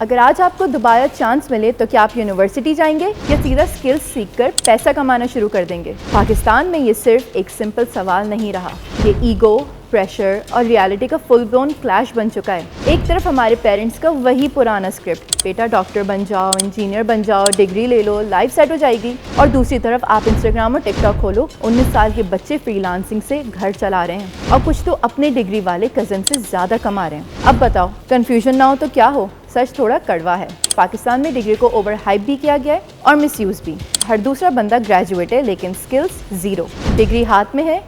अगर आज आपको दोबारा चांस मिले तो क्या आप यूनिवर्सिटी जाएंगे या सीधा स्किल्स सीखकर पैसा कमाना शुरू कर देंगे? पाकिस्तान में ये सिर्फ एक सिंपल सवाल नहीं रहा, ये ईगो, प्रेशर और रियलिटी का फुल ब्लोन क्लैश बन चुका है। एक तरफ हमारे पेरेंट्स का वही पुराना स्क्रिप्ट, बेटा डॉक्टर बन जाओ, इंजीनियर बन जाओ, डिग्री ले लो, लाइफ सेट हो जाएगी, और दूसरी तरफ आप इंस्टाग्राम और टिकटॉक खोलो, 19 साल के बच्चे फ्रीलांसिंग से घर चला रहे हैं और कुछ तो अपने डिग्री वाले कजन से ज़्यादा कमा रहे हैं। अब बताओ, कन्फ्यूजन ना हो तो क्या हो? सच थोड़ा कड़वा है। पाकिस्तान में डिग्री को ओवर हाइप भी किया गया है और मिसयूज भी। हर दूसरा बंदा ग्रेजुएट है लेकिन स्किल्स ज़ीरो। डिग्री हाथ में है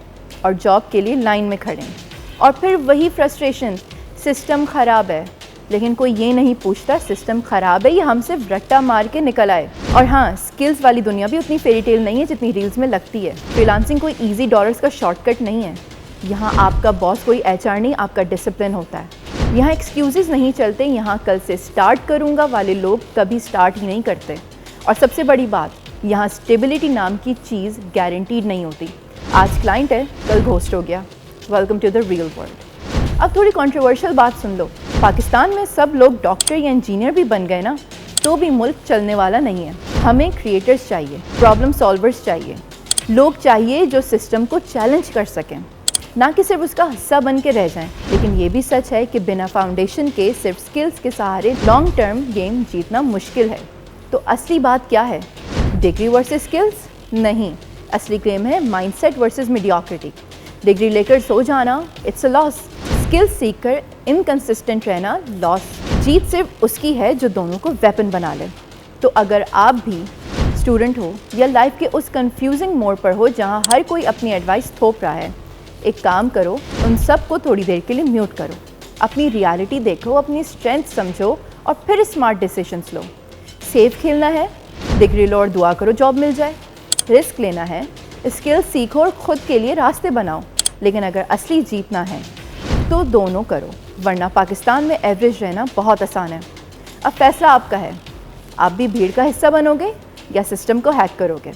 और जॉब के लिए लाइन में खड़े हैं। और फिर वही फ्रस्ट्रेशन, सिस्टम ख़राब है, लेकिन कोई ये नहीं पूछता सिस्टम ख़राब है या हम सिर्फ रट्टा मार के निकल आए। और हाँ, स्किल्स वाली दुनिया भी उतनी फेरी टेल नहीं है जितनी रील्स में लगती है। फ्रीलांसिंग कोई ईजी डॉलर्स का शॉर्टकट नहीं है। यहाँ आपका बॉस कोई HR नहीं, आपका डिसिप्लिन होता है। यहाँ एक्सक्यूज़ेस नहीं चलते, यहाँ कल से स्टार्ट करूँगा वाले लोग कभी स्टार्ट ही नहीं करते। और सबसे बड़ी बात, यहाँ स्टेबिलिटी नाम की चीज़ गारंटीड नहीं होती। आज क्लाइंट है, कल घोस्ट हो गया। Welcome to the real world. अब थोड़ी कंट्रोवर्शियल बात सुन लो। पाकिस्तान में सब लोग डॉक्टर या इंजीनियर भी बन गए ना, तो भी मुल्क चलने वाला नहीं है। हमें क्रिएटर्स चाहिए, प्रॉब्लम सॉल्वर्स चाहिए, लोग चाहिए जो सिस्टम को चैलेंज कर सकें, ना कि सिर्फ उसका हिस्सा बन के रह जाएं। लेकिन ये भी सच है कि बिना फाउंडेशन के सिर्फ स्किल्स के सहारे लॉन्ग टर्म गेम जीतना मुश्किल है। तो असली बात क्या है? Degree versus skills? नहीं, असली गेम है माइंडसेट वर्सेस मीडियोक्रिटी। डिग्री लेकर सो जाना, इट्स अ लॉस। स्किल्स सीखकर इनकंसिस्टेंट रहना, लॉस। जीत सिर्फ उसकी है जो दोनों को वेपन बना ले। तो अगर आप भी स्टूडेंट हो या लाइफ के उस कंफ्यूजिंग मोड़ पर हो जहां हर कोई अपनी एडवाइस थोप रहा है, एक काम करो, उन सब को थोड़ी देर के लिए म्यूट करो। अपनी रियलिटी देखो, अपनी स्ट्रेंथ समझो और फिर स्मार्ट डिसीजंस लो। सेफ खेलना है, डिग्री लो और दुआ करो जॉब मिल जाए। रिस्क लेना है, स्किल सीखो और खुद के लिए रास्ते बनाओ। लेकिन अगर असली जीतना है तो दोनों करो, वरना पाकिस्तान में एवरेज रहना बहुत आसान है। अब फैसला आपका है, आप भी भीड़ का हिस्सा बनोगे या सिस्टम को हैक करोगे।